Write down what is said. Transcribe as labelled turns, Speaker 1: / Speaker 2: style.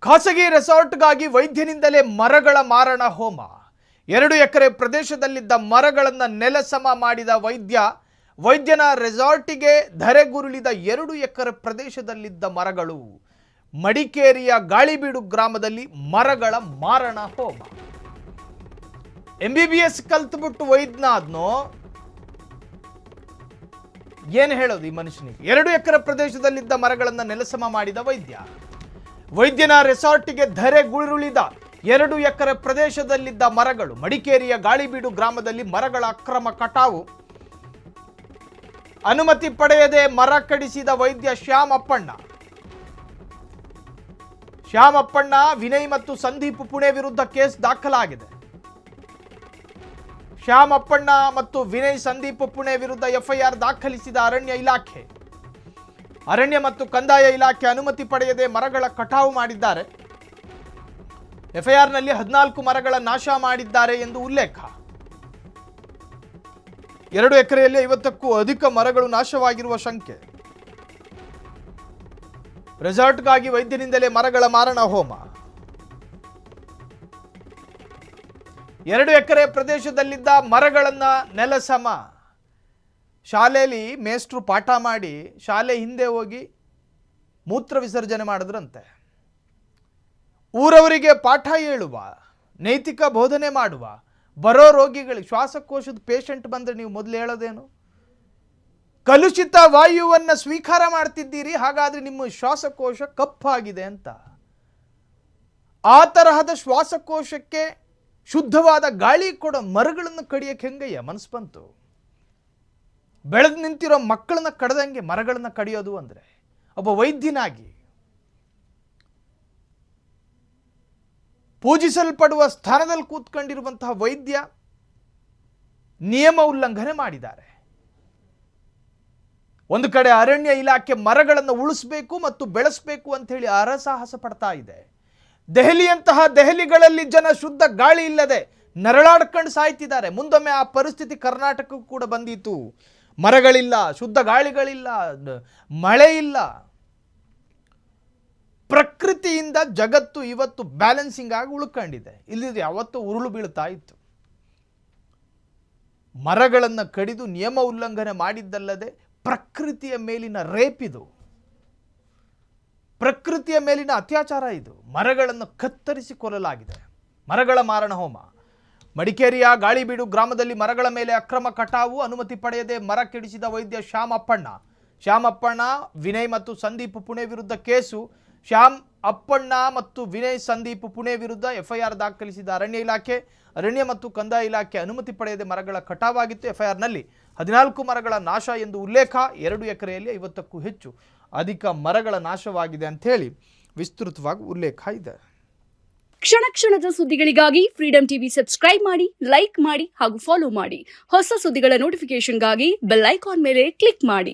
Speaker 1: ಖಾಸಗಿ ರೆಸಾರ್ಟ್ಗಾಗಿ ವೈದ್ಯನಿಂದಲೇ ಮರಗಳ ಮಾರಣ ಹೋಮ. 2 ಎಕರೆ ಪ್ರದೇಶದಲ್ಲಿದ್ದ ಮರಗಳನ್ನು ನೆಲಸಮ ಮಾಡಿದ ವೈದ್ಯನ ರೆಸಾರ್ಟಿಗೆ ಧರೆಗುರುಳಿದ 2 ಎಕರೆ ಪ್ರದೇಶದಲ್ಲಿದ್ದ ಮರಗಳು. ಮಡಿಕೇರಿಯ ಗಾಳಿಬೀಡು ಗ್ರಾಮದಲ್ಲಿ ಮರಗಳ ಮಾರಣ ಹೋಮ. MBBS ಕಲ್ತುಬಿಟ್ಟು ವೈದ್ಯನಾದ್ನೋ ಏನು ಹೇಳೋದು ಈ ಮನುಷ್ಯನಿಗೆ? 2 ಎಕರೆ ಪ್ರದೇಶದಲ್ಲಿದ್ದ ಮರಗಳನ್ನು ನೆಲಸಮ ಮಾಡಿದ ವೈದ್ಯನ ರೆಸಾರ್ಟಿಗೆ ಧರೆಗುರುಳಿದ 2 ಎಕರೆ ಪ್ರದೇಶದಲ್ಲಿದ್ದ ಮರಗಳು. ಮಡಿಕೇರಿಯ ಗಾಳಿಬೀಡು ಗ್ರಾಮದಲ್ಲಿ ಮರಗಳ ಅಕ್ರಮ ಕಟಾವು. ಅನುಮತಿ ಪಡೆಯದೆ ಮರ ಕಡಿಸಿದ ವೈದ್ಯ ಶ್ಯಾಮಪ್ಪಣ್ಣ, ವಿನಯ್ ಮತ್ತು ಸಂದೀಪ್ ಪುಣೆ ವಿರುದ್ಧ ಕೇಸ್ ದಾಖಲಾಗಿದೆ. ಶ್ಯಾಮಪ್ಪಣ್ಣ ಮತ್ತು ವಿನಯ್ ಸಂದೀಪ್ ಪುಣೆ ವಿರುದ್ಧ FIR ದಾಖಲಿಸಿದ ಅರಣ್ಯ ಮತ್ತು ಕಂದಾಯ ಇಲಾಖೆ ಅನುಮತಿ ಪಡೆಯದೆ ಮರಗಳ ಕಟಾವು ಮಾಡಿದ್ದಾರೆ. FIR ನಲ್ಲಿ 14 ಮರಗಳ ನಾಶ ಮಾಡಿದ್ದಾರೆ ಎಂದು ಉಲ್ಲೇಖ. 2 ಎಕರೆಯಲ್ಲಿ 50ಕ್ಕೂ ಅಧಿಕ ಮರಗಳು ನಾಶವಾಗಿರುವ ಶಂಕೆ. ರೆಸಾರ್ಟ್ಗಾಗಿ ವೈದ್ಯನಿಂದಲೇ ಮರಗಳ ಮಾರಣ ಹೋಮ. 2 ಎಕರೆ ಪ್ರದೇಶದಲ್ಲಿದ್ದ ಮರಗಳನ್ನ ನೆಲಸಮ. ಶಾಲೆಯಲ್ಲಿ ಮೇಷ್ಟ್ರು ಪಾಠ ಮಾಡಿ ಶಾಲೆ ಹಿಂದೆ ಹೋಗಿ ಮೂತ್ರ ವಿಸರ್ಜನೆ ಮಾಡಿದ್ರಂತೆ. ಊರವರಿಗೆ ಪಾಠ ಹೇಳುವ, ನೈತಿಕ ಬೋಧನೆ ಮಾಡುವ, ಬರೋ ರೋಗಿಗಳಿಗೆ, ಶ್ವಾಸಕೋಶದ ಪೇಷಂಟ್ ಬಂದರೆ ನೀವು ಮೊದಲು ಹೇಳೋದೇನು? ಕಲುಷಿತ ವಾಯುವನ್ನು ಸ್ವೀಕಾರ ಮಾಡ್ತಿದ್ದೀರಿ, ಹಾಗಾದ್ರೆ ನಿಮ್ಮ ಶ್ವಾಸಕೋಶ ಕಪ್ಪಾಗಿದೆ ಅಂತ. ಆ ತರಹದ ಶ್ವಾಸಕೋಶಕ್ಕೆ ಶುದ್ಧವಾದ ಗಾಳಿ ಕೊಡೋ ಮರಗಳನ್ನು ಕಡಿಯಕ್ಕೆ ಹೆಂಗಯ್ಯ ಮನಸ್ಸು ಬಂತು? ಬೆಳೆದು ನಿಂತಿರೋ ಮಕ್ಕಳನ್ನ ಕಡ್ದಂಗೆ ಮರಗಳನ್ನ ಕಡಿಯೋದು ಅಂದರೆ ಒಬ್ಬ ವೈದ್ಯನಾಗಿ ಪೂಜಿಸಲ್ಪಡುವ ಸ್ಥಾನದಲ್ಲಿ ಕೂತ್ಕೊಂಡಿರುವಂತಹ ವೈದ್ಯ ನಿಯಮ ಉಲ್ಲಂಘನೆ ಮಾಡಿದ್ದಾರೆ. ಒಂದು ಕಡೆ ಅರಣ್ಯ ಇಲಾಖೆ ಮರಗಳನ್ನು ಉಳಿಸಬೇಕು ಮತ್ತು ಬೆಳೆಸಬೇಕು ಅಂತ ಹೇಳಿ ಹರಸಾಹಸ ಪಡ್ತಾ ಇದೆ. ದೆಹಲಿಗಳಲ್ಲಿ ಜನ ಶುದ್ಧ ಗಾಳಿ ಇಲ್ಲದೆ ನರಳಾಡ್ಕೊಂಡು ಸಾಯ್ತಿದ್ದಾರೆ. ಮುಂದೊಮ್ಮೆ ಆ ಪರಿಸ್ಥಿತಿ ಕರ್ನಾಟಕಕ್ಕೂ ಕೂಡ ಬಂದಿತ್ತು. ಮರಗಳಿಲ್ಲ, ಶುದ್ಧ ಗಾಳಿಗಳಿಲ್ಲ, ಮಳೆ ಇಲ್ಲ. ಪ್ರಕೃತಿಯಿಂದ ಜಗತ್ತು ಇವತ್ತು ಬ್ಯಾಲೆನ್ಸಿಂಗ್ ಆಗಿ ಉಳ್ಕೊಂಡಿದೆ. ಇಲ್ಲಿದ್ರೆ ಯಾವತ್ತೂ ಉರುಳು ಬೀಳ್ತಾ ಇತ್ತು. ಮರಗಳನ್ನು ಕಡಿದು ನಿಯಮ ಉಲ್ಲಂಘನೆ ಮಾಡಿದ್ದಲ್ಲದೆ ಪ್ರಕೃತಿಯ ಮೇಲಿನ ರೇಪಿದು, ಪ್ರಕೃತಿಯ ಮೇಲಿನ ಅತ್ಯಾಚಾರ ಇದು. ಮರಗಳನ್ನು ಕತ್ತರಿಸಿ ಕೊಲ್ಲಲಾಗಿದೆ. ಮರಗಳ ಮಾರಣ ಹೋಮ. ಮಡಿಕೇರಿಯ ಗಾಳಿಬೀಡು ಗ್ರಾಮದಲ್ಲಿ ಮರಗಳ ಮೇಲೆ ಅಕ್ರಮ ಕಟಾವು. ಅನುಮತಿ ಪಡೆಯದೆ ಮರ ಕೆಡಿಸಿದ ವೈದ್ಯ ಶ್ಯಾಮಪ್ಪಣ್ಣ, ವಿನಯ್ ಮತ್ತು ಸಂದೀಪ್ ಪುಣೆ ವಿರುದ್ಧ ಕೇಸು. ಶ್ಯಾಮಪ್ಪಣ್ಣ ಮತ್ತು ವಿನಯ್ ಸಂದೀಪ್ ಪುಣೆ ವಿರುದ್ಧ FIR ದಾಖಲಿಸಿದ ಅರಣ್ಯ ಮತ್ತು ಕಂದಾಯ ಇಲಾಖೆ ಅನುಮತಿ ಪಡೆಯದೆ ಮರಗಳ ಕಟಾವಾಗಿತ್ತು. FIR ನಲ್ಲಿ 14 ಮರಗಳ ನಾಶ ಎಂದು ಉಲ್ಲೇಖ. 2 ಎಕರೆಯಲ್ಲಿ 50ಕ್ಕೂ ಹೆಚ್ಚು ಅಧಿಕ ಮರಗಳ ನಾಶವಾಗಿದೆ ಅಂತ ಹೇಳಿ ವಿಸ್ತೃತವಾಗಿ ಉಲ್ಲೇಖ ಇದೆ.
Speaker 2: ಕ್ಷಣ ಕ್ಷಣದ ಸುದ್ದಿಗಳಿಗಾಗಿ ಫ್ರೀಡಂ ಟಿವಿ ಸಬ್ಸ್ಕ್ರೈಬ್ ಮಾಡಿ, ಲೈಕ್ ಮಾಡಿ ಹಾಗೂ ಫಾಲೋ ಮಾಡಿ. ಹೊಸ ಸುದ್ದಿಗಳ ನೋಟಿಫಿಕೇಶನ್ಗಾಗಿ ಬೆಲ್ ಐಕಾನ್ ಮೇಲೆ ಕ್ಲಿಕ್ ಮಾಡಿ.